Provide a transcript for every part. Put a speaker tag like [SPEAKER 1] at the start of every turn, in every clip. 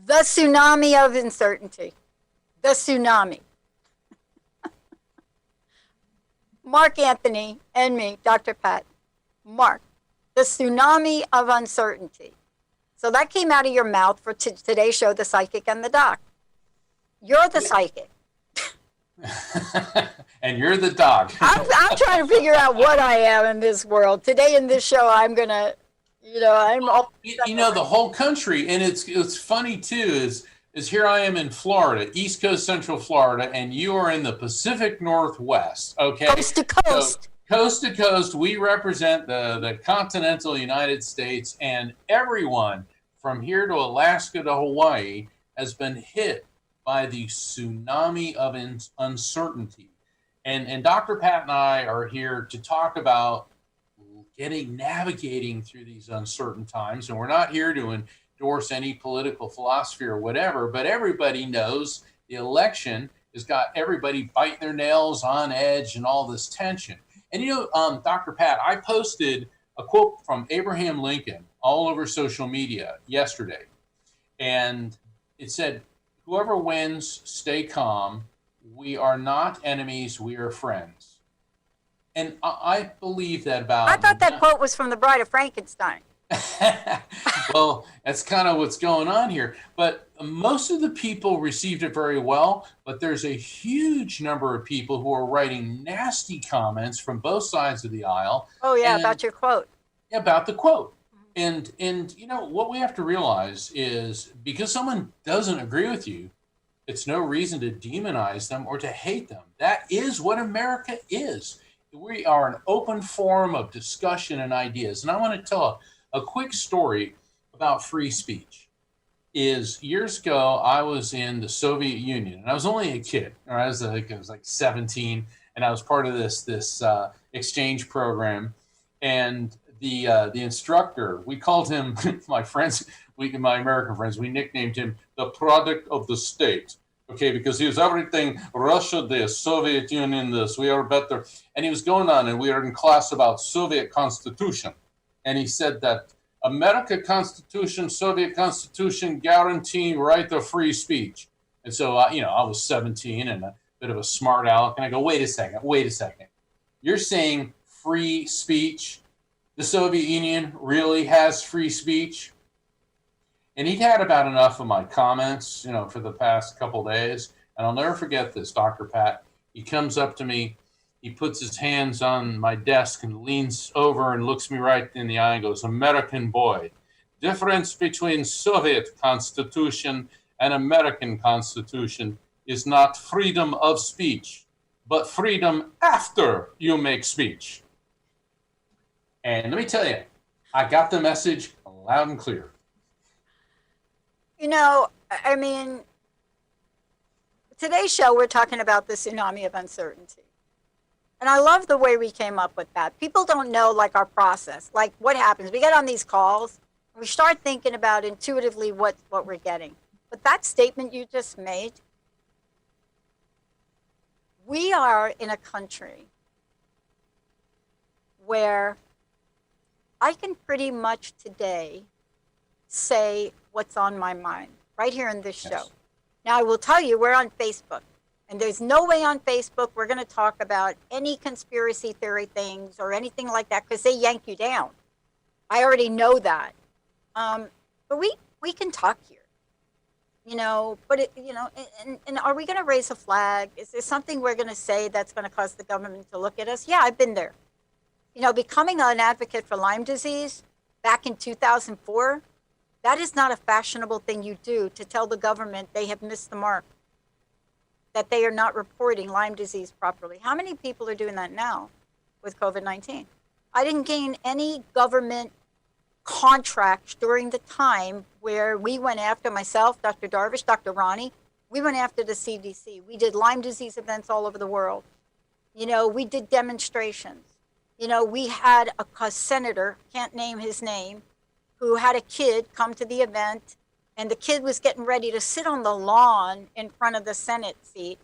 [SPEAKER 1] The tsunami of uncertainty. The tsunami. Mark Anthony and me, Dr. Pat. Mark, the tsunami of uncertainty. So that came out of your mouth for today's show, The Psychic and the Doc. You're the psychic.
[SPEAKER 2] And you're the doc.
[SPEAKER 1] I'm trying to figure out what I am in this world. Today in this show, I'm going to, I'm all...
[SPEAKER 2] the whole country, and it's funny too, is here I am in Florida, East Coast, Central Florida, and you are in the Pacific Northwest, okay?
[SPEAKER 1] Coast to coast.
[SPEAKER 2] So, coast to coast, we represent the continental United States, and everyone from here to Alaska to Hawaii has been hit by the tsunami of uncertainty. And Dr. Pat and I are here to talk about navigating through these uncertain times. And we're not here to endorse any political philosophy or whatever, but everybody knows the election has got everybody biting their nails on edge and all this tension. And Dr. Pat, I posted a quote from Abraham Lincoln all over social media yesterday. And it said, "Whoever wins, stay calm. We are not enemies, we are friends." And I believe that about...
[SPEAKER 1] I thought that quote was from The Bride of Frankenstein.
[SPEAKER 2] Well, that's kind of what's going on here. But most of the people received it very well, but there's a huge number of people who are writing nasty comments from both sides of the aisle.
[SPEAKER 1] Oh, yeah, about your quote.
[SPEAKER 2] About the quote. And what we have to realize is because someone doesn't agree with you, it's no reason to demonize them or to hate them. That is what America is. We are an open forum of discussion and ideas. And I want to tell a quick story about free speech. Years ago, I was in the Soviet Union, and I was only a kid. Or I was like 17, and I was part of this exchange program. And the instructor, we called him, my American friends, we nicknamed him the product of the state. Okay, because he was everything, Russia this, Soviet Union this, we are better. And he was going on, and we were in class about Soviet Constitution. And he said that America Constitution, Soviet Constitution guarantee right of free speech. And so, I was 17 and a bit of a smart aleck. And I go, wait a second. You're saying free speech? The Soviet Union really has free speech? And he'd had about enough of my comments, for the past couple days. And I'll never forget this, Dr. Pat. He comes up to me, he puts his hands on my desk and leans over and looks me right in the eye and goes, "American boy, difference between Soviet Constitution and American Constitution is not freedom of speech, but freedom after you make speech." And let me tell you, I got the message loud and clear.
[SPEAKER 1] You know, I mean, today's show, we're talking about the tsunami of uncertainty. And I love the way we came up with that. People don't know, like, our process. Like, what happens? We get on these calls, and we start thinking about intuitively what we're getting. But that statement you just made, we are in a country where I can pretty much today say what's on my mind right here in this show.
[SPEAKER 2] Yes.
[SPEAKER 1] Now, I will tell you, we're on Facebook. And there's no way on Facebook we're going to talk about any conspiracy theory things or anything like that because they yank you down. I already know that. But we can talk here, you know. But and are we going to raise a flag? Is there something we're going to say that's going to cause the government to look at us? Yeah, I've been there. You know, becoming an advocate for Lyme disease back in 2004, that is not a fashionable thing you do to tell the government they have missed the mark, that they are not reporting Lyme disease properly. How many people are doing that now with COVID-19? I didn't gain any government contracts during the time where we went after, myself, Dr. Darvish, Dr. Ronnie, we went after the CDC. We did Lyme disease events all over the world. You know, we did demonstrations. You know, we had a senator, can't name his name, who had a kid come to the event, and the kid was getting ready to sit on the lawn in front of the Senate seat.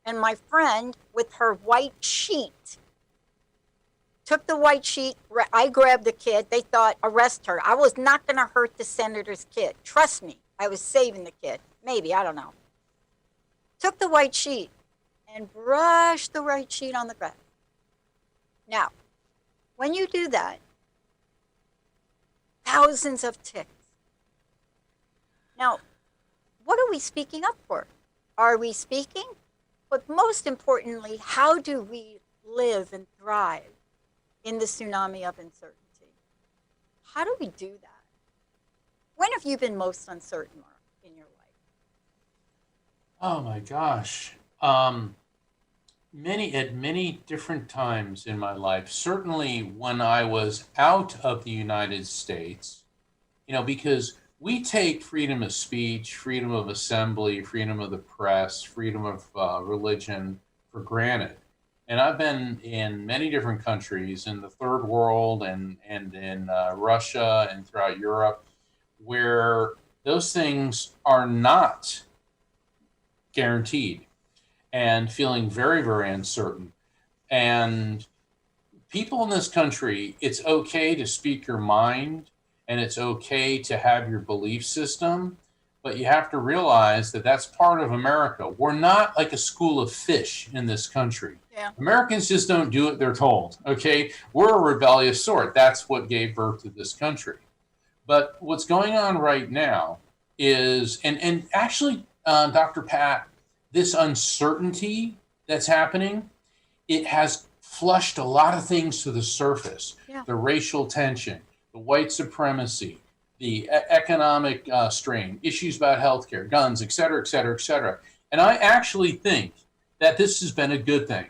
[SPEAKER 1] And my friend, with her white sheet, took the white sheet. I grabbed the kid. They thought, arrest her. I was not going to hurt the senator's kid. Trust me, I was saving the kid. Maybe, I don't know. Took the white sheet and brushed the white sheet on the ground. Now, when you do that, thousands of ticks. Now, what are we speaking up for? Are we speaking? But most importantly, how do we live and thrive in the tsunami of uncertainty? How do we do that? When have you been most uncertain, Mark, in your life?
[SPEAKER 2] Oh my gosh. At many different times in my life, certainly when I was out of the United States, you know, because we take freedom of speech, freedom of assembly, freedom of the press, freedom of religion for granted. And I've been in many different countries in the third world and in Russia and throughout Europe where those things are not guaranteed and feeling very, very uncertain. And people in this country, it's okay to speak your mind and it's okay to have your belief system, but you have to realize that that's part of America. We're not like a school of fish in this country.
[SPEAKER 1] Yeah.
[SPEAKER 2] Americans just don't do what they're told, okay? We're a rebellious sort. That's what gave birth to this country. But what's going on right now is, and actually, Dr. Pat, this uncertainty that's happening, it has flushed a lot of things to the surface.
[SPEAKER 1] Yeah.
[SPEAKER 2] The racial tension, the white supremacy, the economic strain, issues about healthcare, guns, et cetera, et cetera, et cetera. And I actually think that this has been a good thing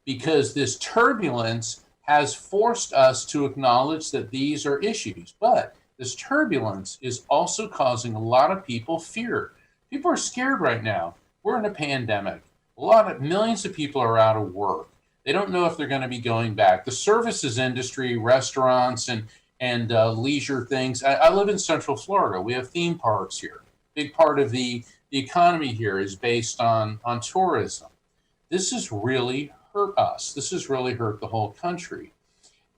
[SPEAKER 2] because this turbulence has forced us to acknowledge that these are issues. But this turbulence is also causing a lot of people fear. People are scared right now. We're in a pandemic. Millions of people are out of work. They don't know if they're going to be going back. The services industry, restaurants and leisure things. I live in Central Florida. We have theme parks here. Big part of the economy here is based on tourism. This has really hurt us. This has really hurt the whole country.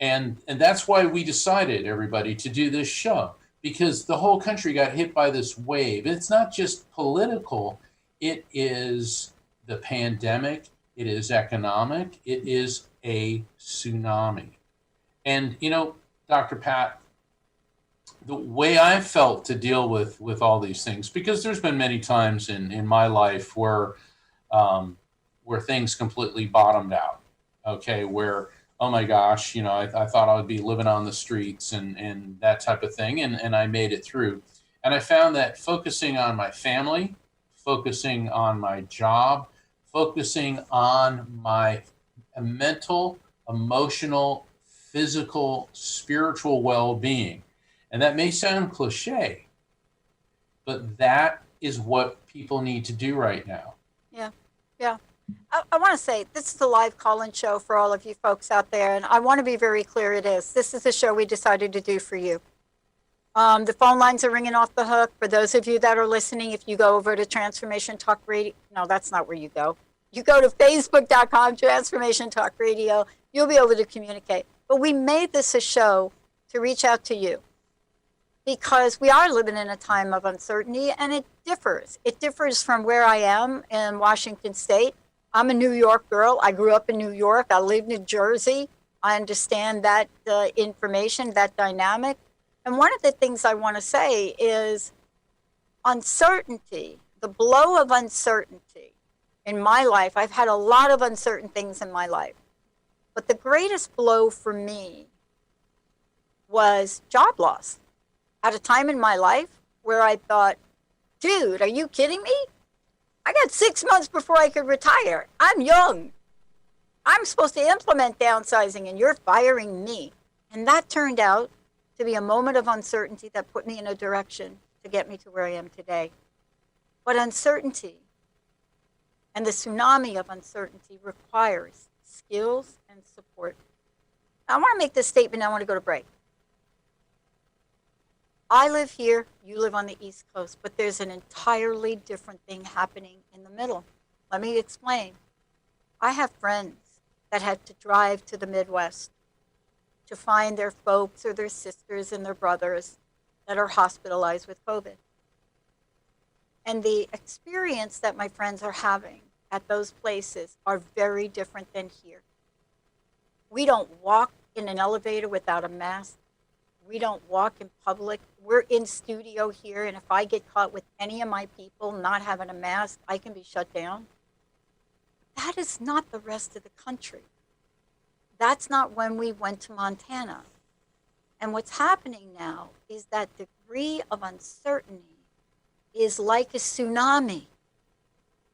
[SPEAKER 2] And that's why we decided, everybody, to do this show, because the whole country got hit by this wave. It's not just political. It is the pandemic. It is economic. It is a tsunami. And, you know, Dr. Pat, the way I felt to deal with all these things, because there's been many times in my life where things completely bottomed out, okay, where, oh my gosh, you know, I thought I would be living on the streets and that type of thing, and I made it through. And I found that focusing on my family, focusing on my job, focusing on my mental, emotional, physical, spiritual well-being. And that may sound cliche, but that is what people need to do right now.
[SPEAKER 1] Yeah. Yeah. I want to say this is a live call-in show for all of you folks out there, and I want to be very clear. It is. This is the show we decided to do for you. The phone lines are ringing off the hook. For those of you that are listening, if you go over to Transformation Talk Radio, no, that's not where you go. You go to facebook.com, Transformation Talk Radio, you'll be able to communicate. But we made this a show to reach out to you because we are living in a time of uncertainty, and it differs. It differs from where I am in Washington State. I'm a New York girl. I grew up in New York. I live in New Jersey. I understand that information, that dynamic. And one of the things I want to say is uncertainty, the blow of uncertainty in my life. I've had a lot of uncertain things in my life. But the greatest blow for me was job loss. At a time in my life where I thought, dude, are you kidding me? I got 6 months before I could retire. I'm young. I'm supposed to implement downsizing and you're firing me. And that turned out to be a moment of uncertainty that put me in a direction to get me to where I am today. But uncertainty and the tsunami of uncertainty requires skills and support. I want to make this statement. I want to go to break. I live here, you live on the East Coast, but there's an entirely different thing happening in the middle. Let me explain. I have friends that had to drive to the Midwest to find their folks or their sisters and their brothers that are hospitalized with COVID. And the experience that my friends are having at those places are very different than here. We don't walk in an elevator without a mask. We don't walk in public. We're in studio here, and if I get caught with any of my people not having a mask, I can be shut down. That is not the rest of the country. That's not when we went to Montana. And what's happening now is that degree of uncertainty is like a tsunami.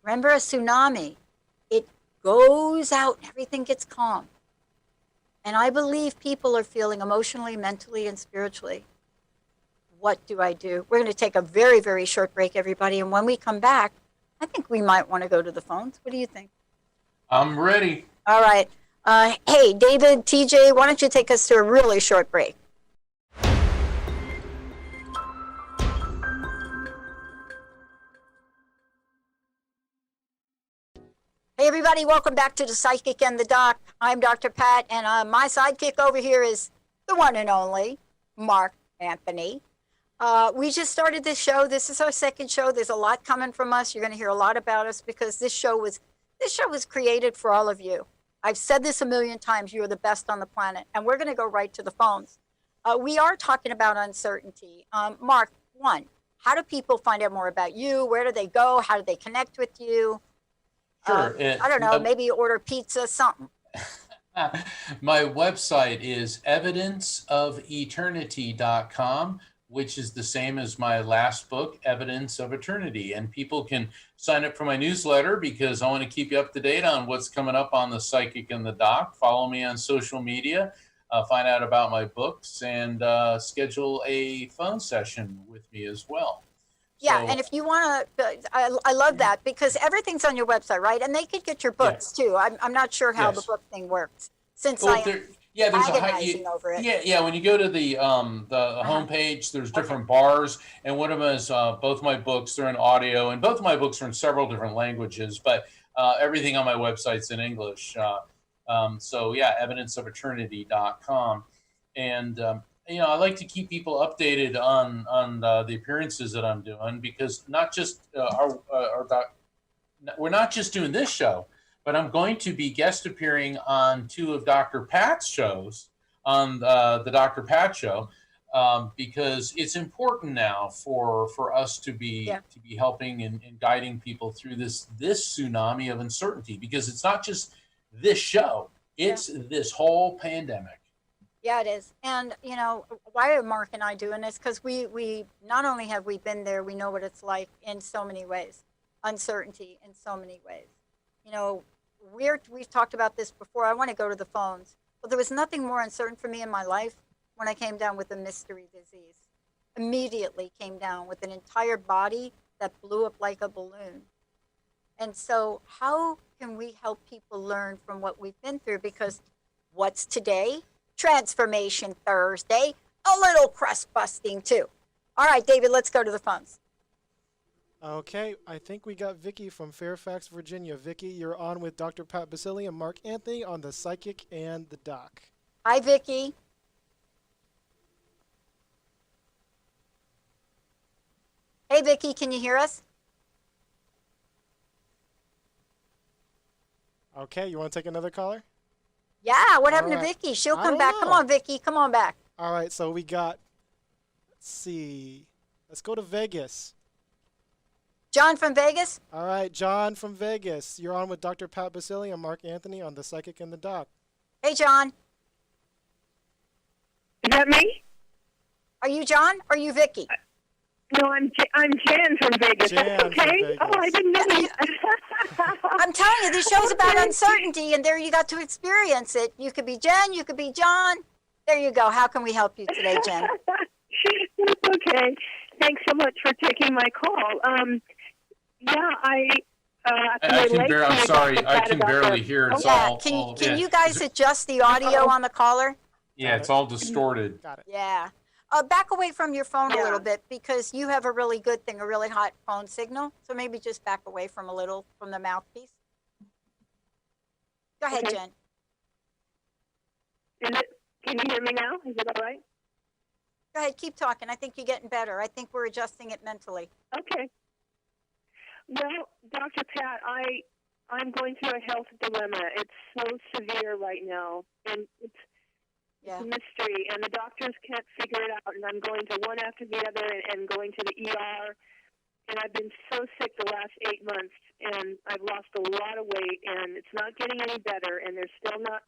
[SPEAKER 1] Remember a tsunami? It goes out and everything gets calm. And I believe people are feeling emotionally, mentally, and spiritually. What do I do? We're going to take a very, very short break, everybody. And when we come back, I think we might want to go to the phones. What do you think?
[SPEAKER 2] I'm ready.
[SPEAKER 1] All right. Hey, David, TJ, why don't you take us to a really short break? Hey, everybody, welcome back to The Psychic and the Doc. I'm Dr. Pat, and my sidekick over here is the one and only Mark Anthony. We just started this show. This is our second show. There's a lot coming from us. You're going to hear a lot about us because this show was created for all of you. I've said this a million times. You are the best on the planet, and we're going to go right to the phones. We are talking about uncertainty. Mark, one, how do people find out more about you? Where do they go? How do they connect with you?
[SPEAKER 2] Sure.
[SPEAKER 1] I don't know, maybe order pizza, something.
[SPEAKER 2] My website is evidenceofeternity.com, which is the same as my last book, Evidence of Eternity. And people can sign up for my newsletter because I want to keep you up to date on what's coming up on The Psychic and the Doc. Follow me on social media, find out about my books, and schedule a phone session with me as well.
[SPEAKER 1] Yeah, and if you want to, I love that because everything's on your website, right? And they could get your books too. I'm not sure how the book thing works since I am agonizing over it.
[SPEAKER 2] Yeah. When you go to the homepage, there's different bars, and one of them is both my books. They're in audio, and both of my books are in several different languages, but everything on my website's in English. So yeah, evidenceofeternity.com, and I like to keep people updated on the appearances that I'm doing because not just we're not just doing this show, but I'm going to be guest appearing on 2 of Dr. Pat's shows on the Dr. Pat Show because it's important now for us to be helping and guiding people through this tsunami of uncertainty because it's not just this show, it's this whole pandemic.
[SPEAKER 1] Yeah, it is. And, why are Mark and I doing this? Because we not only have we been there, we know what it's like in so many ways, uncertainty in so many ways. We've talked about this before. I want to go to the phones. Well, there was nothing more uncertain for me in my life when I came down with a mystery disease. Immediately came down with an entire body that blew up like a balloon. And so, how can we help people learn from what we've been through? Because what's today? Transformation Thursday, a little crust busting too. All right, David, let's go to the phones.
[SPEAKER 3] Okay, I think we got Vicky from Fairfax, Virginia. Vicky, you're on with Dr. Pat Baccili and Mark Anthony on the Psychic and the Doc.
[SPEAKER 1] Hi, Vicky. Hey, Vicky, can you hear us?
[SPEAKER 3] Okay, you want to take another caller?
[SPEAKER 1] Yeah, what happened
[SPEAKER 3] All
[SPEAKER 1] to
[SPEAKER 3] right.
[SPEAKER 1] Vicky? She'll
[SPEAKER 3] I
[SPEAKER 1] come
[SPEAKER 3] don't
[SPEAKER 1] back.
[SPEAKER 3] know.
[SPEAKER 1] Come on, Vicky. Come on back.
[SPEAKER 3] All right, so we got, let's see, let's go to Vegas.
[SPEAKER 1] John from Vegas?
[SPEAKER 3] All right, John from Vegas. You're on with Dr. Pat Baccili and Mark Anthony on the Psychic and the Doc.
[SPEAKER 1] Hey, John.
[SPEAKER 4] Is that me?
[SPEAKER 1] Are you John? Or are you Vicky?
[SPEAKER 4] No, I'm Jan from Vegas.
[SPEAKER 3] Jan
[SPEAKER 4] That's okay.
[SPEAKER 3] from Vegas.
[SPEAKER 4] Oh, I didn't know you.
[SPEAKER 1] I'm telling you, this show's about
[SPEAKER 4] Okay.
[SPEAKER 1] uncertainty, and there you got to experience it. You could be Jen, you could be John. There you go. How can we help you today, Jen?
[SPEAKER 4] That's okay. Thanks so much for taking my call. Yeah,
[SPEAKER 2] I'm sorry, I can barely hear. It's
[SPEAKER 1] Yeah,
[SPEAKER 2] all.
[SPEAKER 1] can you guys adjust the audio on the caller?
[SPEAKER 2] Yeah, it's all distorted.
[SPEAKER 3] Got it.
[SPEAKER 1] Yeah. Back away from your phone a
[SPEAKER 4] Yeah.
[SPEAKER 1] little bit because you have a really good thing, a really hot phone signal. So maybe just back away from the mouthpiece. Go ahead,
[SPEAKER 4] Okay.
[SPEAKER 1] Jen.
[SPEAKER 4] Can you hear me now? Is it all right?
[SPEAKER 1] Go ahead, keep talking. I think you're getting better. I think we're adjusting it mentally.
[SPEAKER 4] Okay. Well, Dr. Pat, I'm going through a health dilemma. It's so severe right now, and it's
[SPEAKER 1] Yeah.
[SPEAKER 4] a mystery, and the doctors can't figure it out. And I'm going to one after the other, and going to the ER. And I've been so sick the last 8 months, and I've lost a lot of weight, and it's not getting any better, and they're still not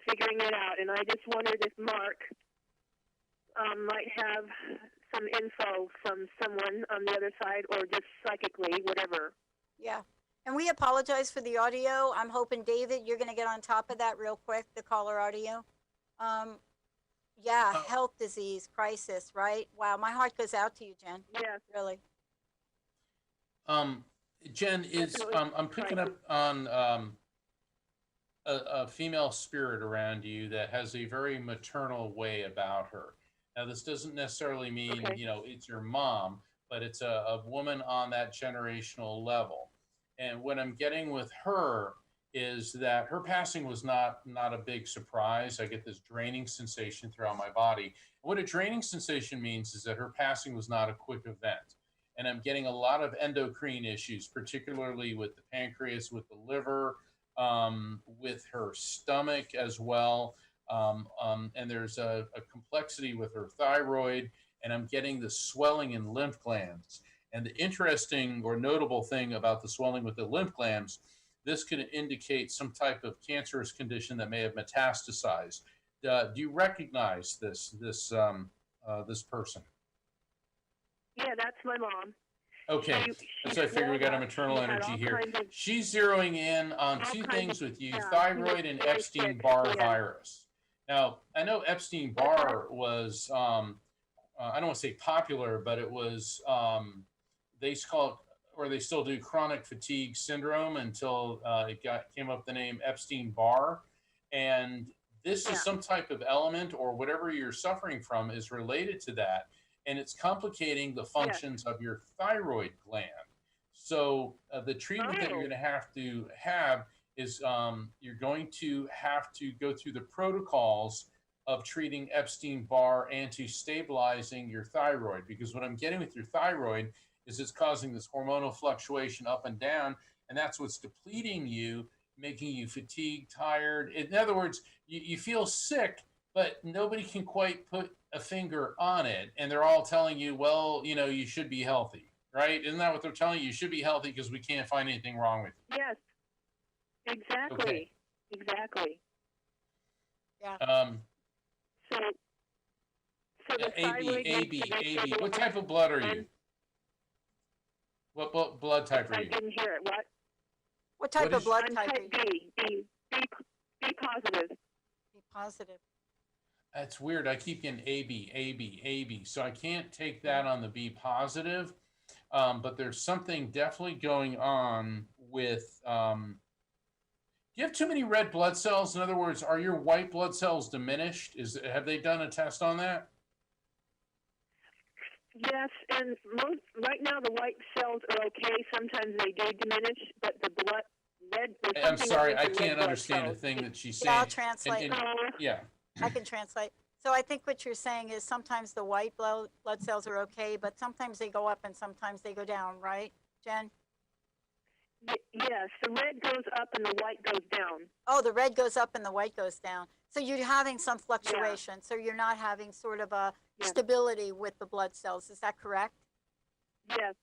[SPEAKER 4] figuring it out. And I just wondered if Mark might have some info from someone on the other side, or just psychically, whatever.
[SPEAKER 1] Yeah. And we apologize for the audio. I'm hoping, David, you're going to get on top of that real quick, the caller audio. Yeah, health disease crisis, right? Wow, my heart goes out to you, Jen.
[SPEAKER 4] Yeah.
[SPEAKER 1] Really.
[SPEAKER 2] Jen, I'm picking up on a female spirit around you that has a very maternal way about her. Now, this doesn't necessarily mean,
[SPEAKER 4] Okay.
[SPEAKER 2] it's your mom, but it's a woman on that generational level. And what I'm getting with her is that her passing was not a big surprise. I get this draining sensation throughout my body. What a draining sensation means is that her passing was not a quick event. And I'm getting a lot of endocrine issues, particularly with the pancreas, with the liver, with her stomach as well. And there's a complexity with her thyroid, and I'm getting the swelling in lymph glands. And the interesting or notable thing about the swelling with the lymph glands, this could indicate some type of cancerous condition that may have metastasized. Do you recognize this person?
[SPEAKER 4] Yeah, that's my mom.
[SPEAKER 2] Okay, so I figure we got a maternal
[SPEAKER 4] She had
[SPEAKER 2] energy
[SPEAKER 4] all
[SPEAKER 2] here.
[SPEAKER 4] kinds of-
[SPEAKER 2] She's zeroing in on
[SPEAKER 4] all
[SPEAKER 2] two
[SPEAKER 4] kinds
[SPEAKER 2] things
[SPEAKER 4] of-
[SPEAKER 2] with you,
[SPEAKER 4] yeah,
[SPEAKER 2] thyroid
[SPEAKER 4] she
[SPEAKER 2] and
[SPEAKER 4] was very
[SPEAKER 2] Epstein-Barr
[SPEAKER 4] sick, yeah.
[SPEAKER 2] virus. Now, I know Epstein-Barr was, I don't want to say popular, but it was, they call it, or they still do, chronic fatigue syndrome until it came up the name Epstein-Barr. And this
[SPEAKER 4] Yeah.
[SPEAKER 2] is some type of element, or whatever you're suffering from is related to that. And it's complicating the functions of your thyroid gland. So the treatment that you're going to have is you're going to have to go through the protocols of treating Epstein-Barr and to stabilizing your thyroid. Because what I'm getting with your thyroid is it's causing this hormonal fluctuation up and down, and that's what's depleting you, making you fatigued, tired. In other words, you feel sick, but nobody can quite put a finger on it. And they're all telling you, well, you should be healthy, right? Isn't that what they're telling you? You should be healthy because we can't find anything wrong with you.
[SPEAKER 4] Yes, exactly.
[SPEAKER 2] Okay.
[SPEAKER 4] Exactly.
[SPEAKER 1] Yeah.
[SPEAKER 4] So the thyroid
[SPEAKER 2] AB.
[SPEAKER 4] needs to be
[SPEAKER 2] What type of blood are you?
[SPEAKER 4] and-
[SPEAKER 2] What blood type are
[SPEAKER 4] I
[SPEAKER 2] you?
[SPEAKER 4] didn't hear it. What?
[SPEAKER 1] What type
[SPEAKER 2] What
[SPEAKER 1] of
[SPEAKER 2] is-
[SPEAKER 1] blood
[SPEAKER 4] I'm
[SPEAKER 1] type are
[SPEAKER 4] type
[SPEAKER 1] you?
[SPEAKER 4] B positive.
[SPEAKER 1] B Positive.
[SPEAKER 2] That's weird. I keep getting AB, AB, AB. So I can't take that on the B positive. But there's something definitely going on with. Do you have too many red blood cells? In other words, are your white blood cells diminished? Have they done a test on that?
[SPEAKER 4] Yes, and right now the white cells are okay. Sometimes they do diminish, but the red.
[SPEAKER 2] I'm sorry, I
[SPEAKER 4] with the
[SPEAKER 2] can't
[SPEAKER 4] red blood
[SPEAKER 2] understand a
[SPEAKER 4] cells.
[SPEAKER 2] thing that she's
[SPEAKER 1] Yeah, I'll
[SPEAKER 2] saying.
[SPEAKER 1] translate.
[SPEAKER 2] Yeah.
[SPEAKER 1] I can translate. So I think what you're saying is sometimes the white blood cells are okay, but sometimes they go up and sometimes they go down, right, Jen?
[SPEAKER 4] Yes, the red goes up and the white goes down.
[SPEAKER 1] Oh, the red goes up and the white goes down. So you're having some fluctuation. So you're not having sort of a stability with the blood cells. Is that correct?
[SPEAKER 4] Yes.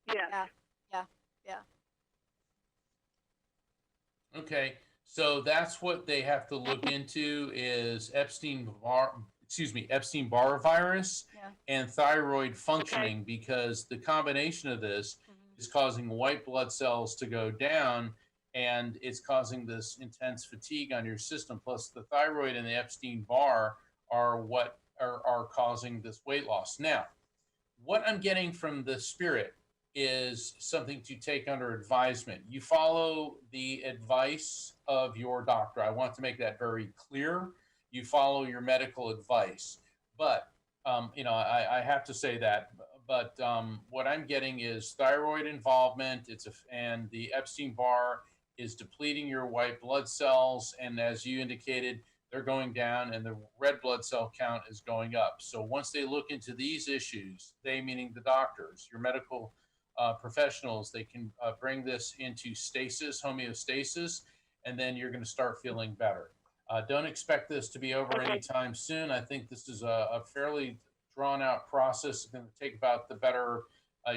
[SPEAKER 1] Yeah.
[SPEAKER 2] Okay, so that's what they have to look into is Epstein-Barr virus and thyroid functioning, because the combination of this is causing white blood cells to go down, and it's causing this intense fatigue on your system. Plus, the thyroid and the Epstein-Barr are what are causing this weight loss. Now, what I'm getting from the spirit is something to take under advisement. You follow the advice of your doctor. I want to make that very clear. You follow your medical advice. But, I have to say that. But what I'm getting is thyroid involvement. And the Epstein-Barr is depleting your white blood cells. And as you indicated, they're going down and the red blood cell count is going up. So once they look into these issues, they meaning the doctors, your medical professionals, they can bring this into stasis, homeostasis, and then you're going to start feeling better. Don't expect this to be over anytime soon. I think this is a fairly drawn out process. It's going to take about the better,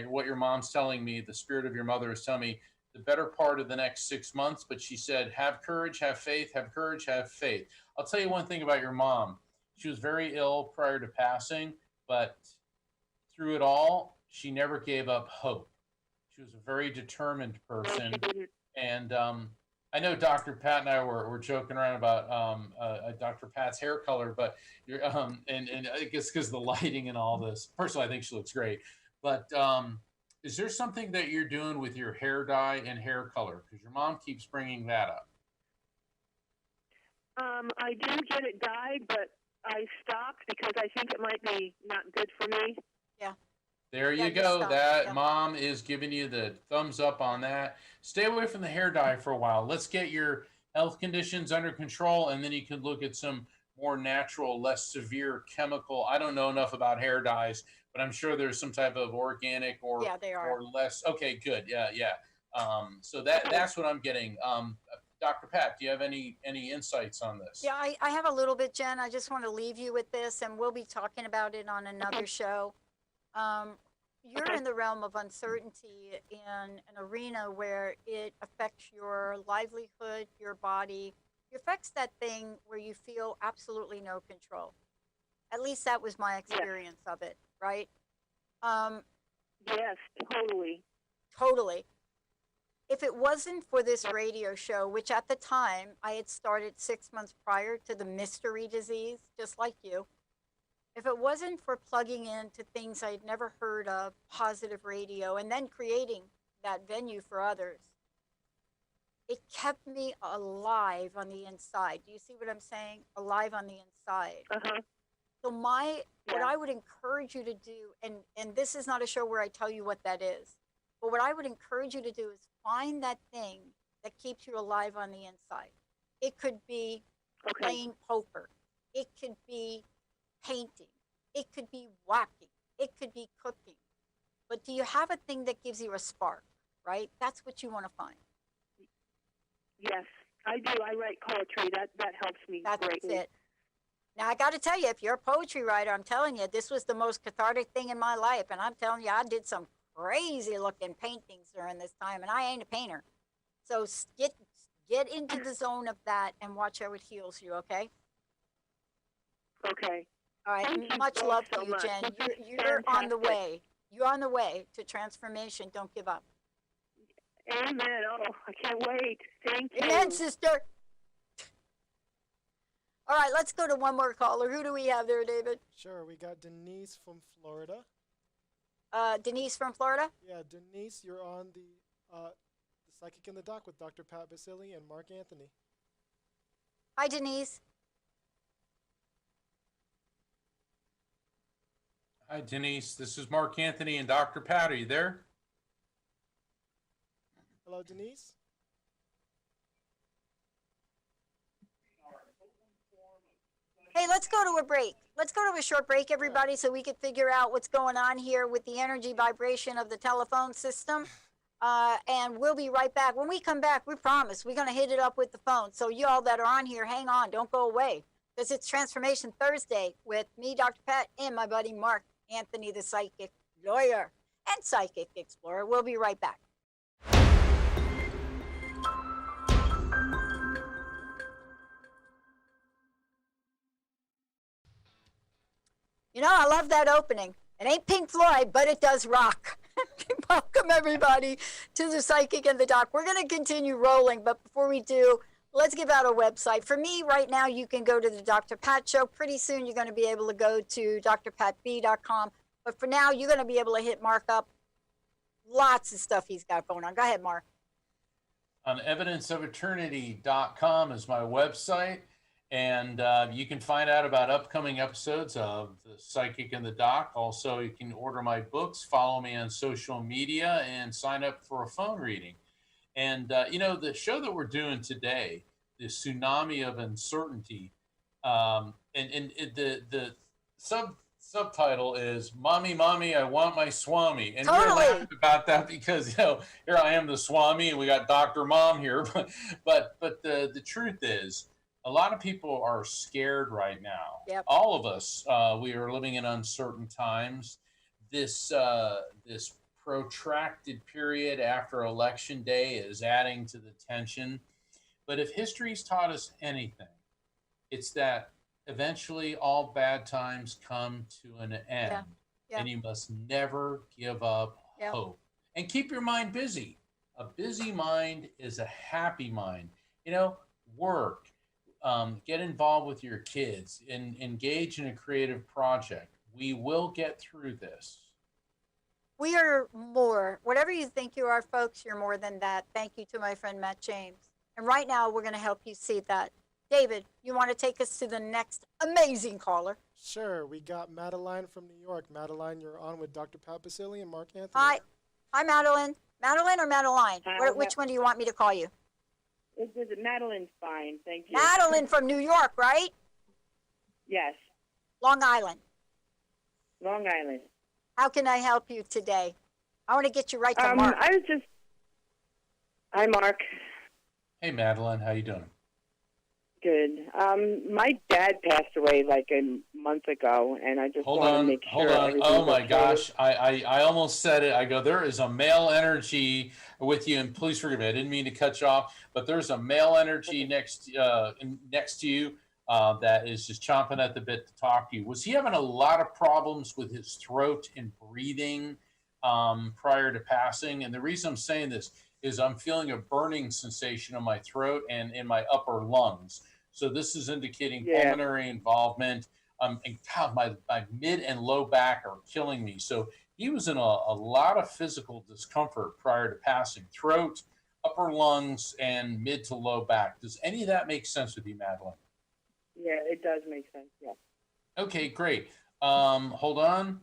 [SPEAKER 2] what your mom's telling me, the spirit of your mother is telling me, the better part of the next 6 months. But she said, have courage, have faith, have courage, have faith. I'll tell you one thing about your mom. She was very ill prior to passing, but through it all, she never gave up hope. She was a very determined person. And I know Dr. Pat and I were joking around about Dr. Pat's hair color, but you're, and I guess because of the lighting and all this. Personally, I think she looks great. But is there something that you're doing with your hair dye and hair color? Because your mom keeps bringing that up.
[SPEAKER 4] I do get it dyed, but I stopped because I think it might be not good for me.
[SPEAKER 1] Yeah.
[SPEAKER 2] There you go. Mom is giving you the thumbs up on that. Stay away from the hair dye for a while. Let's get your health conditions under control, and then you can look at some more natural, less severe chemical. I don't know enough about hair dyes, but I'm sure there's some type of organic or less. Okay, good. Yeah. So that's what I'm getting. Dr. Pat, do you have any insights on this?
[SPEAKER 1] Yeah, I have a little bit, Jen. I just want to leave you with this, and we'll be talking about it on another show. You're in the realm of uncertainty in an arena where it affects your livelihood, your body. It affects that thing where you feel absolutely no control. At least that was my experience of it, right?
[SPEAKER 4] Yes, totally.
[SPEAKER 1] Totally. If it wasn't for this radio show, which at the time I had started 6 months prior to the mystery disease, just like you, if it wasn't for plugging into things I'd never heard of, positive radio, and then creating that venue for others, it kept me alive on the inside. Do you see what I'm saying? Alive on the inside. So what I would encourage you to do, and this is not a show where I tell you what that is, but what I would encourage you to do is find that thing that keeps you alive on the inside. It could be playing poker. It could be painting. It could be walking. It could be cooking. But do you have a thing that gives you a spark, right? That's what you want to find.
[SPEAKER 4] Yes, I do. I write poetry. That helps me greatly.
[SPEAKER 1] That's it. Now, I got to tell you, if you're a poetry writer, I'm telling you, this was the most cathartic thing in my life. And I'm telling you, I did some crazy looking paintings during this time, and I ain't a painter. So get into the zone of that and watch how it heals you, okay?
[SPEAKER 4] Okay.
[SPEAKER 1] All right.
[SPEAKER 4] Thank you
[SPEAKER 1] much
[SPEAKER 4] both
[SPEAKER 1] love
[SPEAKER 4] so
[SPEAKER 1] to you,
[SPEAKER 4] much.
[SPEAKER 1] Jen.
[SPEAKER 4] This is
[SPEAKER 1] You're on the
[SPEAKER 4] fantastic.
[SPEAKER 1] way. You're on the way to transformation. Don't give up.
[SPEAKER 4] Amen. Oh, I can't wait. Thank you.
[SPEAKER 1] Amen, sister. All right, let's go to one more caller. Who do we have there, David?
[SPEAKER 3] Sure, we got Denise from Florida.
[SPEAKER 1] Denise from Florida.
[SPEAKER 3] Yeah, Denise, you're on the Psychic in the Dock with Dr. Pat Baccili and Mark Anthony.
[SPEAKER 1] Hi, Denise.
[SPEAKER 2] Hi, Denise. This is Mark Anthony and Dr. Pat. Are you there?
[SPEAKER 3] Hello, Denise.
[SPEAKER 1] Hey, let's go to a break. Let's go to a short break, everybody, so we can figure out what's going on here with the energy vibration of the telephone system. And we'll be right back. When we come back, we promise we're going to hit it up with the phone. So you all that are on here, hang on. Don't go away. Because it's Transformation Thursday with me, Dr. Pat, and my buddy Mark Anthony, the psychic lawyer and psychic explorer. We'll be right back. You know, I love that opening. It ain't Pink Floyd, but it does rock. Welcome, everybody, to the Psychic and the Doc. We're going to continue rolling, but before we do, let's give out a website. For me, right now, you can go to the Dr. Pat Show. Pretty soon, you're going to be able to go to drpatb.com. But for now, you're going to be able to hit Mark up. Lots of stuff he's got going on. Go ahead, Mark.
[SPEAKER 2] On evidenceofeternity.com is my website. And you can find out about upcoming episodes of The Psychic and the Doc. Also, you can order my books, follow me on social media, and sign up for a phone reading. And, you know, the show that we're doing today, the Tsunami of Uncertainty, the subtitle is Mommy, Mommy, I Want My Swami. And
[SPEAKER 1] Totally.
[SPEAKER 2] we're laughing about that because, you know, here I am, the Swami, and we got Dr. Mom here. But the truth is, a lot of people are scared right now.
[SPEAKER 1] Yep.
[SPEAKER 2] All of us, we are living in uncertain times. This protracted period after Election Day is adding to the tension. But if history's taught us anything, it's that eventually all bad times come to an end.
[SPEAKER 1] Yeah. Yeah.
[SPEAKER 2] And you must never give up hope. And keep your mind busy. A busy mind is a happy mind. You know, work. Get involved with your kids and engage in a creative project. We will get through this.
[SPEAKER 1] We are more. Whatever you think you are, folks, you're more than that. Thank you to my friend Matt James. And right now, we're going to help you see that. David, you want to take us to the next amazing caller?
[SPEAKER 3] Sure, we got Madeline from New York. Madeline, you're on with Dr. Pat Baccili and Mark Anthony.
[SPEAKER 1] Hi, Madeline. Madeline or Madeline?
[SPEAKER 5] Hi,
[SPEAKER 1] Which one do you want me to call you?
[SPEAKER 5] Madeline's fine, thank you.
[SPEAKER 1] Madeline from New York, right?
[SPEAKER 5] Yes,
[SPEAKER 1] Long Island.
[SPEAKER 5] Long Island.
[SPEAKER 1] How can I help you today? I want to get you right to Mark.
[SPEAKER 5] Hi, Mark.
[SPEAKER 2] Hey, Madeline, how you doing?
[SPEAKER 5] Good. My dad passed away like a month ago, and I just want to make sure.
[SPEAKER 2] Hold on.
[SPEAKER 5] everything's
[SPEAKER 2] Oh my
[SPEAKER 5] okay.
[SPEAKER 2] gosh, I almost said it. I go, there is a male energy with you, and please forgive me. I didn't mean to cut you off, but there's a male energy next to you that is just chomping at the bit to talk to you. Was he having a lot of problems with his throat and breathing prior to passing? And the reason I'm saying this is I'm feeling a burning sensation in my throat and in my upper lungs. So this is indicating pulmonary involvement. And God, my mid and low back are killing me. So he was in a lot of physical discomfort prior to passing. Throat, upper lungs, and mid to low back. Does any of that make sense with you, Madeline?
[SPEAKER 5] Yeah, it does make sense, yeah.
[SPEAKER 2] Okay, great. Hold on.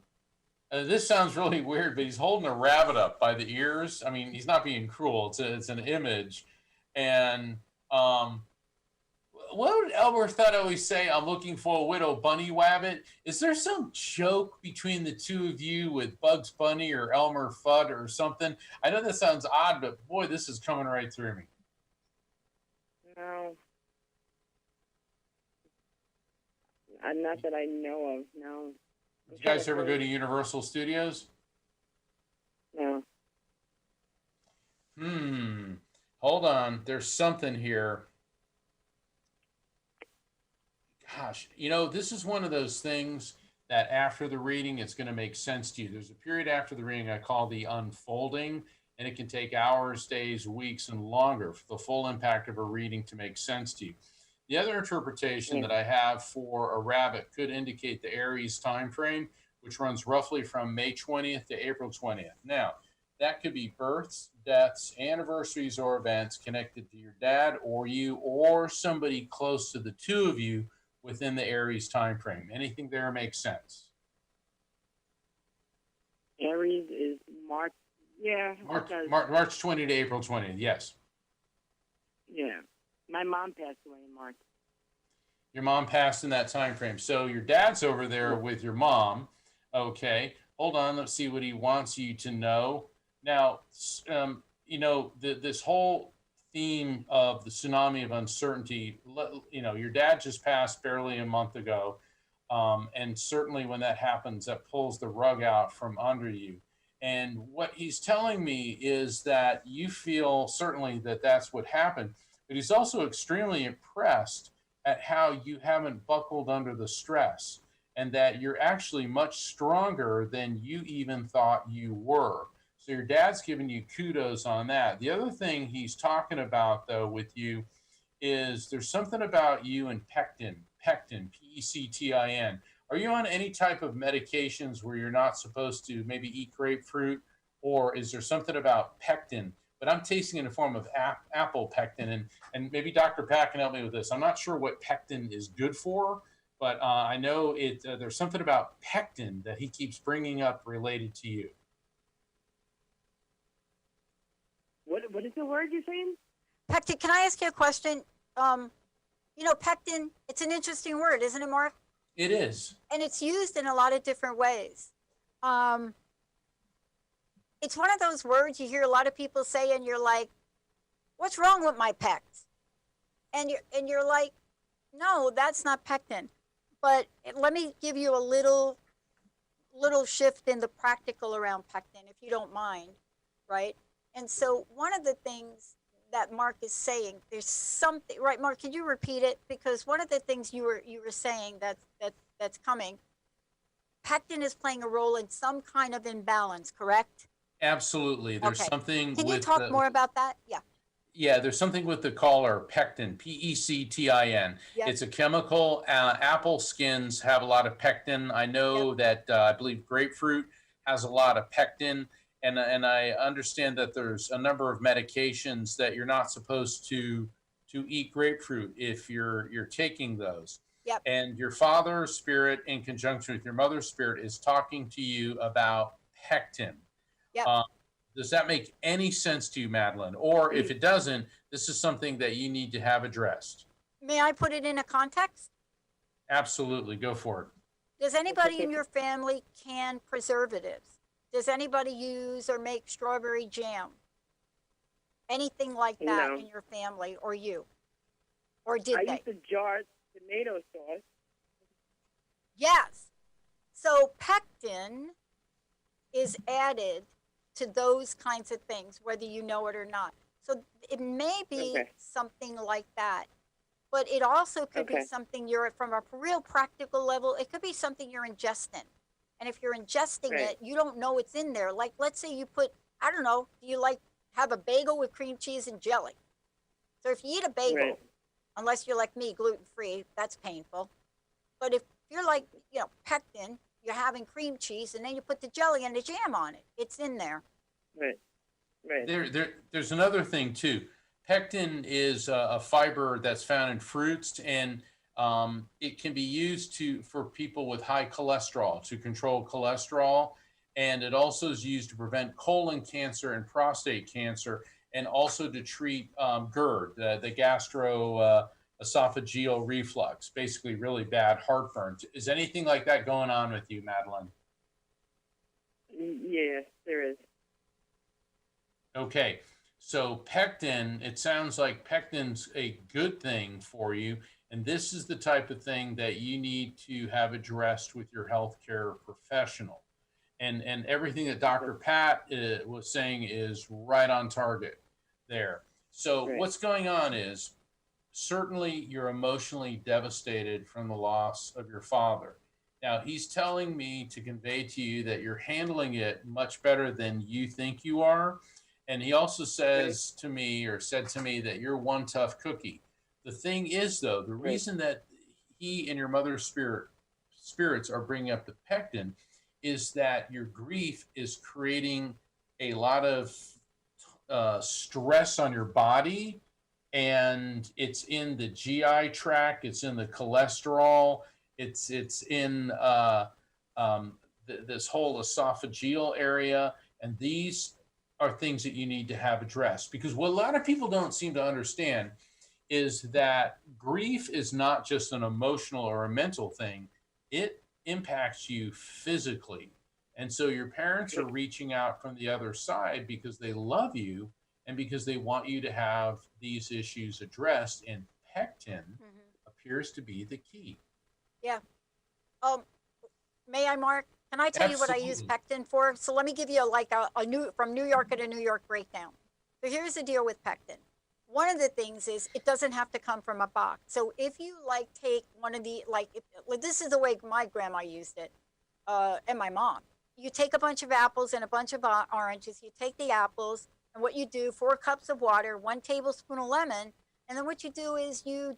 [SPEAKER 2] This sounds really weird, but he's holding a rabbit up by the ears. I mean, he's not being cruel. It's an image. And what would Elberthud always say? I'm looking for a widow bunny wabbit. Is there some joke between the two of you with Bugs Bunny or Elmer Fudd or something? I know that sounds odd, but boy, this is coming right through me.
[SPEAKER 5] No. Not that I know of, no.
[SPEAKER 2] Did you guys ever go to Universal Studios?
[SPEAKER 5] No.
[SPEAKER 2] Hold on. There's something here. Gosh, you know, this is one of those things that after the reading, it's going to make sense to you. There's a period after the reading I call the unfolding, and it can take hours, days, weeks, and longer for the full impact of a reading to make sense to you. The other interpretation that I have for a rabbit could indicate the Aries time frame, which runs roughly from May 20th to April 20th. Now, that could be births, deaths, anniversaries, or events connected to your dad or you or somebody close to the two of you within the Aries time frame. Anything there makes sense?
[SPEAKER 5] Aries is March. Yeah.
[SPEAKER 2] March 20 to April 20th. Yes.
[SPEAKER 5] Yeah. My mom passed away in March.
[SPEAKER 2] Your mom passed in that time frame. So your dad's over there with your mom. Okay. Hold on. Let's see what he wants you to know. Now, this whole theme of the tsunami of uncertainty, your dad just passed barely a month ago. And certainly when that happens, that pulls the rug out from under you. And what he's telling me is that you feel certainly that that's what happened, but he's also extremely impressed at how you haven't buckled under the stress and that you're actually much stronger than you even thought you were. So your dad's giving you kudos on that. The other thing he's talking about, though, with you is there's something about you and pectin, P-E-C-T-I-N. Are you on any type of medications where you're not supposed to maybe eat grapefruit? Or is there something about pectin? But I'm tasting it in the form of apple pectin. And maybe Dr. Pat can help me with this. I'm not sure what pectin is good for, but I know there's something about pectin that he keeps bringing up related to you.
[SPEAKER 5] What is the word you're saying?
[SPEAKER 1] Pectin, can I ask you a question? Pectin, it's an interesting word, isn't it, Mark?
[SPEAKER 2] It is.
[SPEAKER 1] And it's used in a lot of different ways. It's one of those words you hear a lot of people say, and you're like, what's wrong with my pecs? And you're like, no, that's not pectin. But let me give you a little shift in the practical around pectin, if you don't mind, right? And so one of the things that Mark is saying, there's something, right, Mark, can you repeat it? Because one of the things you were saying that's coming, pectin is playing a role in some kind of imbalance, correct?
[SPEAKER 2] Absolutely. There's
[SPEAKER 1] Okay.
[SPEAKER 2] something.
[SPEAKER 1] Can you talk more about that? Yeah.
[SPEAKER 2] Yeah, there's something with the color pectin, P-E-C-T-I-N.
[SPEAKER 1] Yep.
[SPEAKER 2] It's a chemical. Apple skins have a lot of pectin. I know that I believe grapefruit has a lot of pectin. And I understand that there's a number of medications that you're not supposed to eat grapefruit if you're taking those.
[SPEAKER 1] Yep.
[SPEAKER 2] And your father's spirit in conjunction with your mother's spirit is talking to you about pectin.
[SPEAKER 1] Yep.
[SPEAKER 2] Does that make any sense to you, Madeline? Or if it doesn't, this is something that you need to have addressed.
[SPEAKER 1] May I put it in a context?
[SPEAKER 2] Absolutely. Go for it.
[SPEAKER 1] Does anybody in your family can preservatives? Does anybody use or make strawberry jam? Anything like that in your family or you? Or did they?
[SPEAKER 5] I used to jar tomato sauce.
[SPEAKER 1] Yes. So pectin is added to those kinds of things, whether you know it or not. So it may be something like that. But it also could be something you're, from a real practical level, it could be something you're ingesting. And if you're ingesting it, you don't know it's in there. Like, let's say you put, I don't know, do you have a bagel with cream cheese and jelly? So if you eat a bagel, unless you're like me, gluten-free, that's painful. But if you're like, pectin, you're having cream cheese and then you put the jelly and the jam on it, it's in there.
[SPEAKER 2] There's another thing too. Pectin is a fiber that's found in fruits, and it can be used for people with high cholesterol, to control cholesterol, and it also is used to prevent colon cancer and prostate cancer, and also to treat GERD, the gastroesophageal reflux, basically really bad heartburn. Is anything like that going on with you, Madeline?
[SPEAKER 5] Yes, there is.
[SPEAKER 2] Okay, so pectin, it sounds like pectin's a good thing for you. And this is the type of thing that you need to have addressed with your healthcare professional. And everything that Dr. Pat was saying is right on target there. So what's going on is certainly you're emotionally devastated from the loss of your father. Now, he's telling me to convey to you that you're handling it much better than you think you are. And he also says to me, or said to me, that you're one tough cookie. The thing is, though, the reason that he and your mother's spirits are bringing up the pectin is that your grief is creating a lot of stress on your body, and it's in the GI tract, it's in the cholesterol, it's in this whole esophageal area, and these are things that you need to have addressed. Because what a lot of people don't seem to understand is that grief is not just an emotional or a mental thing, it impacts you physically. And so your parents are reaching out from the other side because they love you and because they want you to have these issues addressed. And pectin appears to be the key.
[SPEAKER 1] Yeah. May I, Mark? Can I tell you what I use pectin for? So let me give you a new from New York and a New York breakdown. So here's the deal with pectin. One of the things is it doesn't have to come from a box. So if you take one of the this is the way my grandma used it, and my mom. You take a bunch of apples and a bunch of oranges. You take the apples, and what you do: 4 cups of water, 1 tablespoon of lemon, and then what you do is you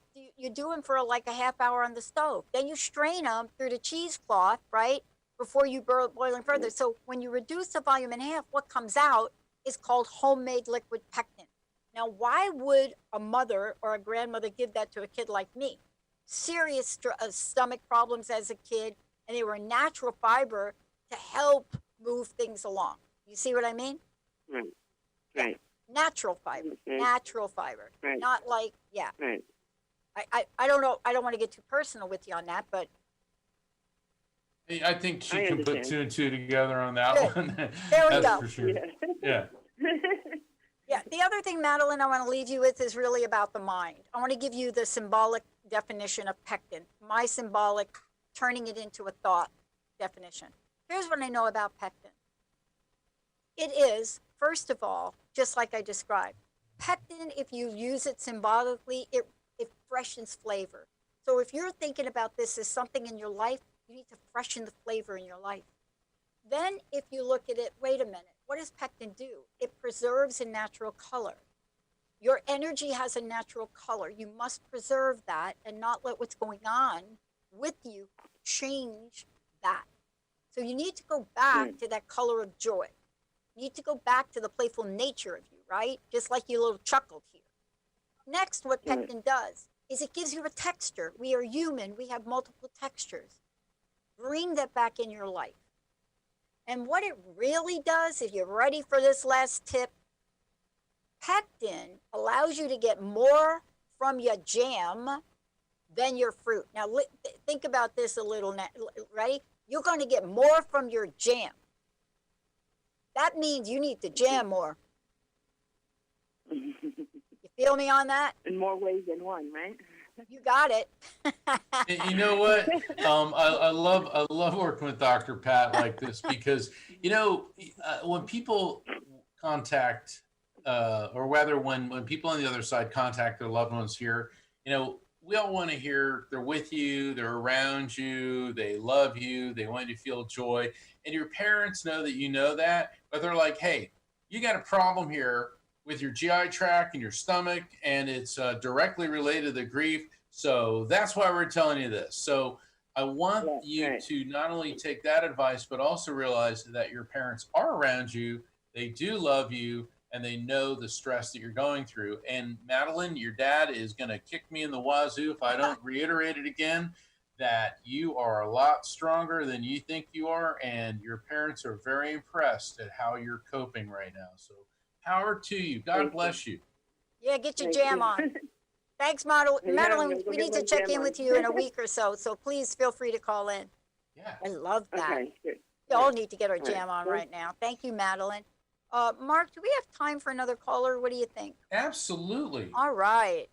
[SPEAKER 1] do them for a half hour on the stove. Then you strain them through the cheesecloth, right, before you boil them further. So when you reduce the volume in half, what comes out is called homemade liquid pectin. Now, why would a mother or a grandmother give that to a kid like me? Serious stomach problems as a kid, and they were natural fiber to help move things along. You see what I mean?
[SPEAKER 5] Right. Right.
[SPEAKER 1] Natural fiber.
[SPEAKER 5] Right.
[SPEAKER 1] Natural fiber.
[SPEAKER 5] Right.
[SPEAKER 1] Not
[SPEAKER 5] Right.
[SPEAKER 1] I don't know. I don't want to get too personal with you on that, but
[SPEAKER 2] I think she
[SPEAKER 5] I
[SPEAKER 2] can put
[SPEAKER 5] understand.
[SPEAKER 2] 2 and 2 together on that
[SPEAKER 1] Good.
[SPEAKER 2] one.
[SPEAKER 1] There we
[SPEAKER 2] That's
[SPEAKER 1] go.
[SPEAKER 2] for sure. Yeah.
[SPEAKER 1] yeah. The other thing, Madeline, I want to leave you with is really about the mind. I want to give you the symbolic definition of pectin. My symbolic, turning it into a thought definition. Here's what I know about pectin. It is, first of all, just like I described, pectin, if you use it symbolically, it freshens flavor. So if you're thinking about this as something in your life, you need to freshen the flavor in your life. Then if you look at it, wait a minute, what does pectin do? It preserves a natural color. Your energy has a natural color. You must preserve that and not let what's going on with you change that. So you need to go back to that color of joy. You need to go back to the playful nature of you, right? Just like you little chuckled here. Next, what pectin does is it gives you a texture. We are human. We have multiple textures. Bring that back in your life. And what it really does, if you're ready for this last tip, pectin allows you to get more from your jam than your fruit. Now, think about this a little. Ready? You're going to get more from your jam. That means you need to jam more. You feel me on that?
[SPEAKER 5] In more ways than one, right?
[SPEAKER 1] You got it.
[SPEAKER 2] You know what? I love working with Dr. Pat like this because when people contact, or whether when people on the other side contact their loved ones here, we all want to hear they're with you, they're around you, they love you, they want you to feel joy, and your parents know that you know that, but they're like, hey, you got a problem here with your GI tract and your stomach, and it's directly related to the grief. So that's why we're telling you this. So I want you to not only take that advice, but also realize that your parents are around you. They do love you, and they know the stress that you're going through. And Madeline, your dad is going to kick me in the wazoo if I don't reiterate it again, that you are a lot stronger than you think you are, and your parents are very impressed at how you're coping right now. So power to you. God bless you.
[SPEAKER 1] Yeah, get your jam on. Thanks, Madeline. We need to check in with you in a week or so, so please feel free to call in.
[SPEAKER 2] Yeah.
[SPEAKER 1] I love that.
[SPEAKER 5] Okay, good.
[SPEAKER 1] We all need to get our jam on right now. Thank you, Madeline. Mark, do we have time for another caller? What do you think?
[SPEAKER 2] Absolutely.
[SPEAKER 1] All right.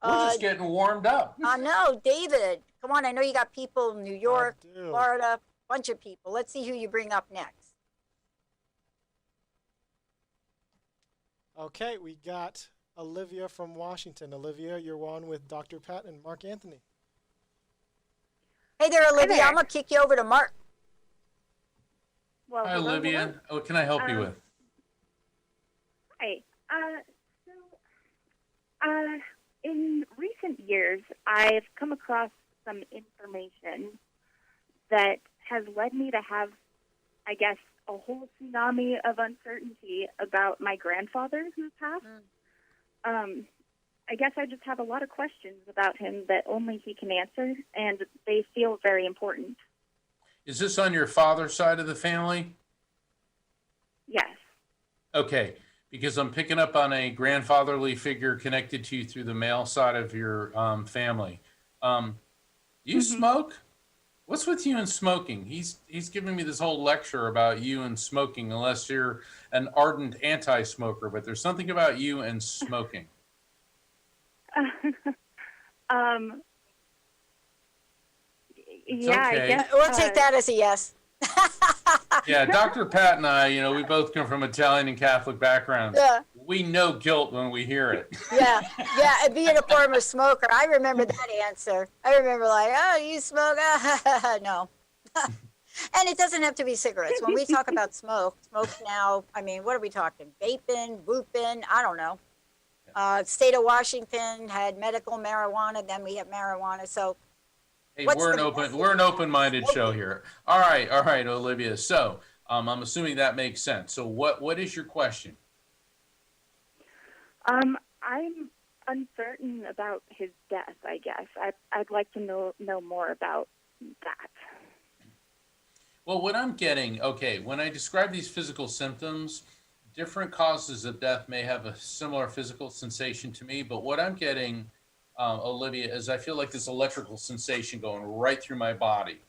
[SPEAKER 2] We're just getting warmed up.
[SPEAKER 1] I know, David. Come on, I know you got people in New York,
[SPEAKER 3] do.
[SPEAKER 1] Florida, bunch of people. Let's see who you bring up next.
[SPEAKER 3] Okay, we got Olivia from Washington. Olivia, you're on with Dr. Pat and Mark Anthony.
[SPEAKER 1] Hey there, Olivia.
[SPEAKER 5] there.
[SPEAKER 1] I'm going to kick you over to Mark.
[SPEAKER 5] Well,
[SPEAKER 2] Hi,
[SPEAKER 5] hello,
[SPEAKER 2] Olivia. What can I help you
[SPEAKER 5] Um,
[SPEAKER 2] with?
[SPEAKER 5] Hi.
[SPEAKER 6] in recent years, I've come across some information that has led me to have, I guess, a whole tsunami of uncertainty about my grandfather who's passed. I guess I just have a lot of questions about him that only he can answer, and they feel very important.
[SPEAKER 2] Is this on your father's side of the family?
[SPEAKER 6] Yes.
[SPEAKER 2] Okay, because I'm picking up on a grandfatherly figure connected to you through the male side of your family. You smoke? What's with you and smoking? He's giving me this whole lecture about you and smoking, unless you're an ardent anti-smoker, but there's something about you and smoking.
[SPEAKER 6] Yeah,
[SPEAKER 2] okay.
[SPEAKER 6] I guess
[SPEAKER 1] We'll take that as a yes.
[SPEAKER 2] Yeah, Dr. Pat and I, we both come from Italian and Catholic backgrounds.
[SPEAKER 1] Yeah.
[SPEAKER 2] We know guilt when we hear it.
[SPEAKER 1] Yeah, and being a former smoker, I remember that answer. I remember like, oh, you smoke? No. And it doesn't have to be cigarettes. When we talk about smoke now, I mean, what are we talking? Vaping, whooping, I don't know. State of Washington had medical marijuana, then we have marijuana. So
[SPEAKER 2] Hey,
[SPEAKER 1] what's
[SPEAKER 2] we're an open-minded show here. All right, Olivia. So I'm assuming that makes sense. So what is your question?
[SPEAKER 6] I'm uncertain about his death, I guess. I'd like to know more about that.
[SPEAKER 2] Well, what I'm getting, when I describe these physical symptoms, different causes of death may have a similar physical sensation to me, but what I'm getting, Olivia, is I feel like this electrical sensation going right through my body.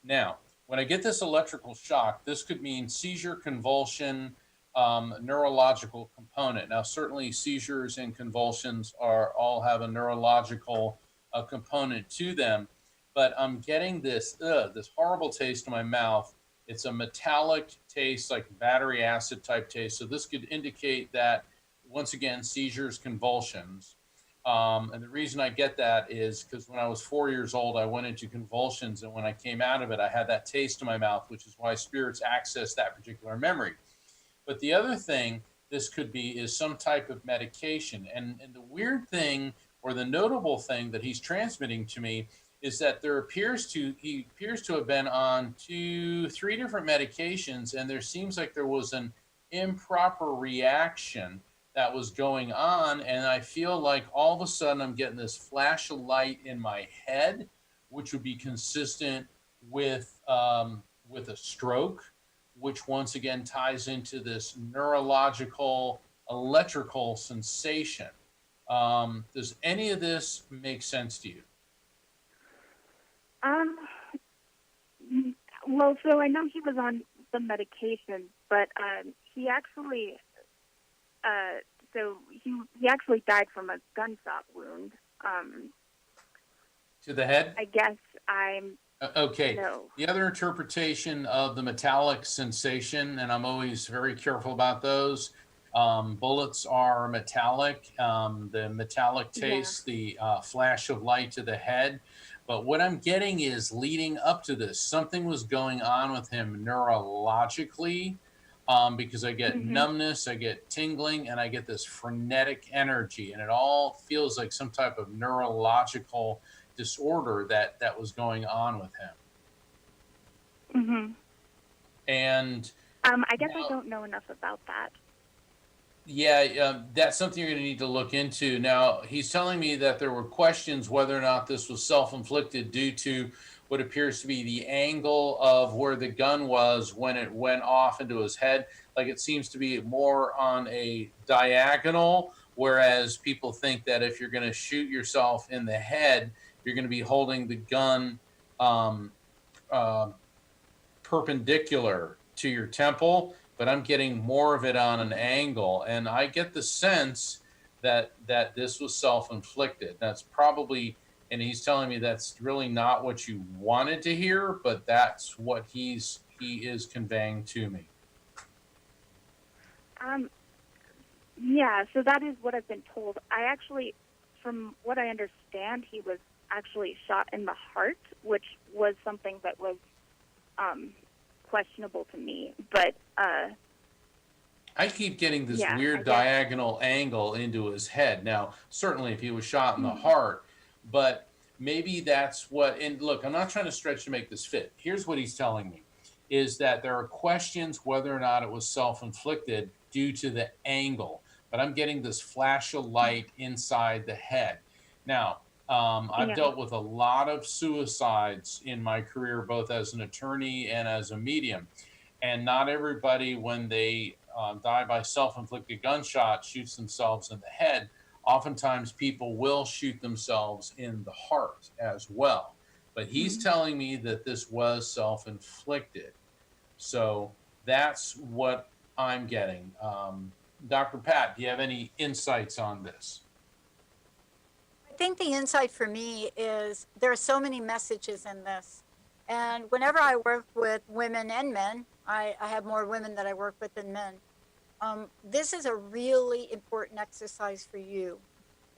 [SPEAKER 2] Now, when I get this electrical shock, this could mean seizure, convulsion, neurological component. Now, certainly seizures and convulsions all have a neurological component to them, but I'm getting this horrible taste in my mouth. It's a metallic taste, like battery acid type taste. So this could indicate that, once again, seizures, convulsions. And the reason I get that is because when I was 4 years old, I went into convulsions. And when I came out of it, I had that taste in my mouth, which is why spirits access that particular memory. But the other thing this could be is some type of medication. And the weird thing, or the notable thing that he's transmitting to me, is that he appears to have been on 2-3 different medications, and there seems like there was an improper reaction that was going on, and I feel like all of a sudden I'm getting this flash of light in my head, which would be consistent with a stroke, which once again ties into this neurological electrical sensation. Does any of this make sense to you?
[SPEAKER 6] Well, so I know he was on the medication, but he actually, he actually died from a gunshot wound.
[SPEAKER 2] To the head?
[SPEAKER 6] I guess I'm.
[SPEAKER 2] Okay.
[SPEAKER 6] No.
[SPEAKER 2] The other interpretation of the metallic sensation, and I'm always very careful about those. Bullets are metallic. The metallic taste, the flash of light to the head. But what I'm getting is, leading up to this, something was going on with him neurologically, because I get numbness, I get tingling, and I get this frenetic energy. And it all feels like some type of neurological disorder that was going on with him. And
[SPEAKER 6] I guess I don't know enough about that.
[SPEAKER 2] Yeah, that's something you're going to need to look into. Now, he's telling me that there were questions whether or not this was self-inflicted due to what appears to be the angle of where the gun was when it went off into his head. Like, it seems to be more on a diagonal, whereas people think that if you're going to shoot yourself in the head, you're going to be holding the gun perpendicular to your temple. But I'm getting more of it on an angle, and I get the sense that this was self-inflicted. That's probably, and he's telling me that's really not what you wanted to hear, but that's what he is conveying to me.
[SPEAKER 6] Yeah, so that is what I've been told. I actually, from what I understand, he was actually shot in the heart, which was something that was questionable to me, but
[SPEAKER 2] I keep getting this
[SPEAKER 6] Yeah, I
[SPEAKER 2] weird
[SPEAKER 6] guess.
[SPEAKER 2] diagonal angle into his head. Now, certainly if he was shot in the heart, but maybe that's what, and look, I'm not trying to stretch to make this fit. Here's what he's telling me is that there are questions whether or not it was self-inflicted due to the angle, but I'm getting this flash of light inside the head. Now, I've
[SPEAKER 6] Yeah.
[SPEAKER 2] dealt with a lot of suicides in my career, both as an attorney and as a medium. And not everybody, when they die by self-inflicted gunshot, shoots themselves in the head. Oftentimes people will shoot themselves in the heart as well. But he's telling me that this was self-inflicted. So that's what I'm getting. Dr. Pat, do you have any insights on this?
[SPEAKER 1] I think the insight for me is there are so many messages in this. And whenever I work with women and men, I have more women that I work with than men. This is a really important exercise for you.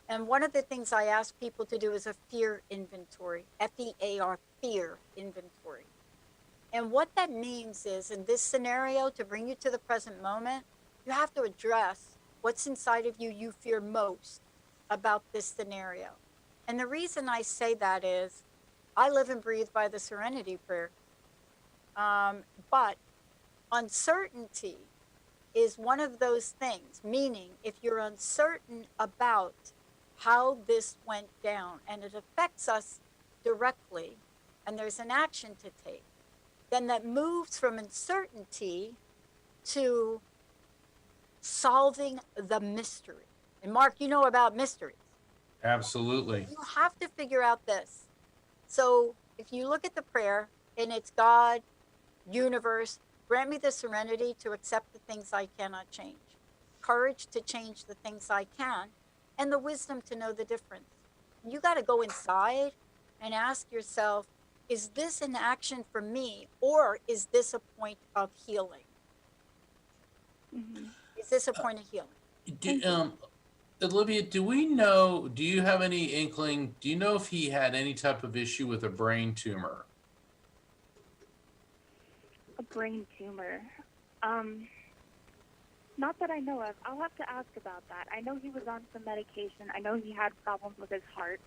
[SPEAKER 1] And one of the things I ask people to do is a fear inventory, FEAR, fear inventory. And what that means is, in this scenario, to bring you to the present moment, you have to address what's inside of you you fear most about this scenario. And the reason I say that is, I live and breathe by the Serenity Prayer. But uncertainty is one of those things, meaning if you're uncertain about how this went down and it affects us directly and there's an action to take, then that moves from uncertainty to solving the mystery. And Mark, you know about mysteries.
[SPEAKER 2] Absolutely.
[SPEAKER 1] You have to figure out this. So if you look at the prayer and it's God, universe, grant me the serenity to accept the things I cannot change, courage to change the things I can, and the wisdom to know the difference. You got to go inside and ask yourself, is this an action for me, or is this a point of healing? Is this a point of healing?
[SPEAKER 2] Olivia, do you have any inkling, do you know if he had any type of issue with a brain tumor?
[SPEAKER 6] A brain tumor. Not that I know of. I'll have to ask about that. I know he was on some medication. I know he had problems with his heart.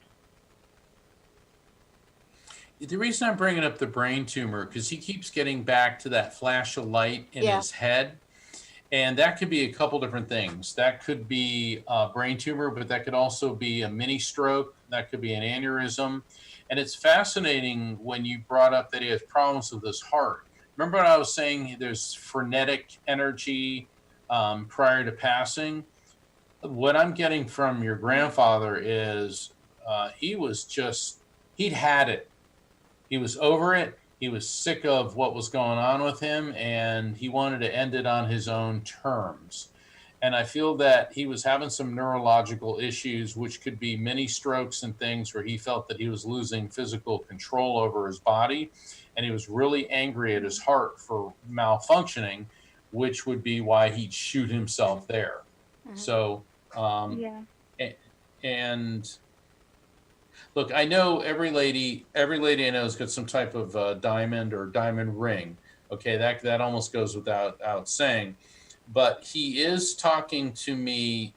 [SPEAKER 2] The reason I'm bringing up the brain tumor, because he keeps getting back to that flash of light in his head. And that could be a couple different things. That could be a brain tumor, but that could also be a mini stroke. That could be an aneurysm. And it's fascinating when you brought up that he has problems with his heart. Remember what I was saying? There's frenetic energy prior to passing. What I'm getting from your grandfather is he'd had it. He was over it. He was sick of what was going on with him, and he wanted to end it on his own terms. And I feel that he was having some neurological issues, which could be mini strokes and things where he felt that he was losing physical control over his body. And he was really angry at his heart for malfunctioning, which would be why he'd shoot himself there. So, and look, I know every lady I know has got some type of diamond or diamond ring. Okay, that almost goes without saying. But he is talking to me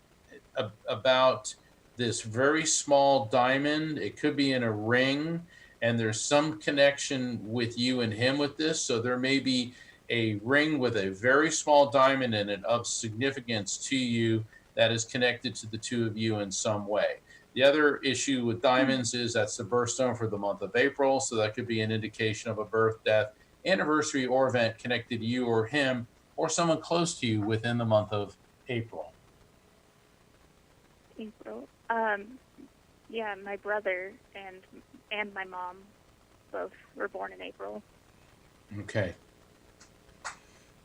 [SPEAKER 2] about this very small diamond. It could be in a ring, and there's some connection with you and him with this. So there may be a ring with a very small diamond in it of significance to you that is connected to the two of you in some way. The other issue with diamonds is that's the birthstone for the month of April. So that could be an indication of a birth, death, anniversary, or event connected to you or him or someone close to you within the month of April.
[SPEAKER 6] April. Yeah, my brother and my mom both were born in April.
[SPEAKER 2] Okay.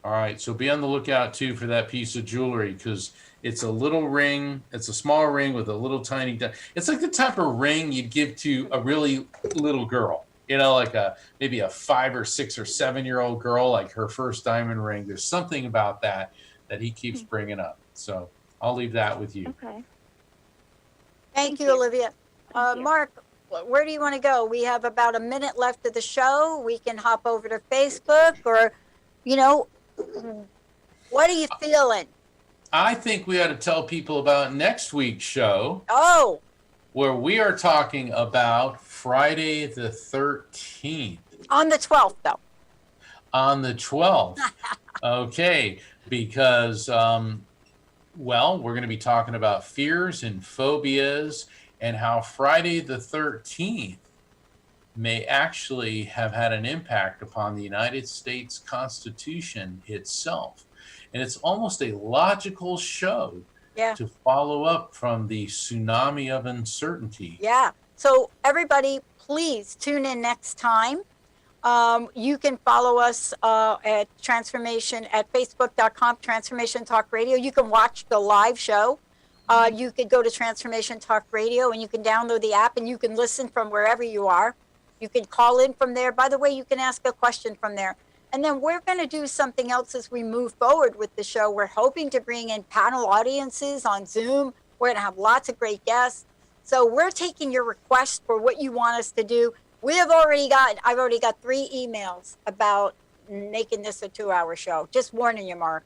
[SPEAKER 2] All right. So be on the lookout too for that piece of jewelry, because it's a little ring. It's a small ring with a little tiny. It's like the type of ring you'd give to a really little girl. You know, like maybe a 5 or 6 or 7-year-old girl, like her first diamond ring. There's something about that he keeps bringing up. So I'll leave that with you.
[SPEAKER 6] Okay.
[SPEAKER 1] Thank you, Olivia. Mark, where do you want to go? We have about a minute left of the show. We can hop over to Facebook, or, what are you feeling?
[SPEAKER 2] I think we ought to tell people about next week's show,
[SPEAKER 1] Oh,
[SPEAKER 2] where we are talking about Friday the 13th.
[SPEAKER 1] on the 12th, though.
[SPEAKER 2] On the 12th. Okay, because, well, we're going to be talking about fears and phobias and how Friday the 13th may actually have had an impact upon the United States Constitution itself. And it's almost a logical show
[SPEAKER 1] Yeah.
[SPEAKER 2] to follow up from the tsunami of uncertainty.
[SPEAKER 1] Yeah. So everybody, please tune in next time. You can follow us at Transformation at Facebook.com, Transformation Talk Radio. You can watch the live show. You could go to Transformation Talk Radio and you can download the app and you can listen from wherever you are. You can call in from there. By the way, you can ask a question from there. And then we're going to do something else as we move forward with the show. We're hoping to bring in panel audiences on Zoom. We're going to have lots of great guests. So we're taking your requests for what you want us to do. I've already got 3 emails about making this a 2-hour show. Just warning you, Mark.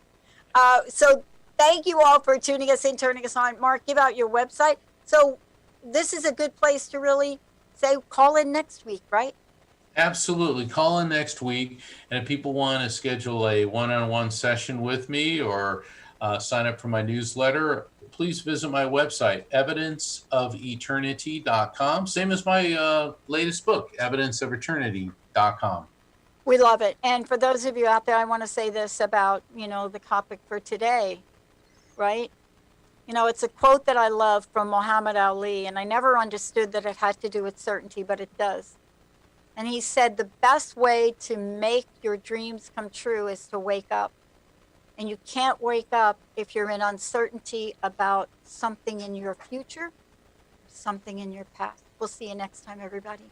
[SPEAKER 1] So thank you all for tuning us in, turning us on. Mark, give out your website. So this is a good place to really say, call in next week, right?
[SPEAKER 2] Absolutely. Call in next week. And if people want to schedule a one-on-one session with me or sign up for my newsletter, please visit my website, evidenceofeternity.com. Same as my latest book, evidenceofeternity.com.
[SPEAKER 1] We love it. And for those of you out there, I want to say this about, the topic for today, right? It's a quote that I love from Muhammad Ali, and I never understood that it had to do with certainty, but it does. And he said, the best way to make your dreams come true is to wake up. And you can't wake up if you're in uncertainty about something in your future, something in your past. We'll see you next time, everybody.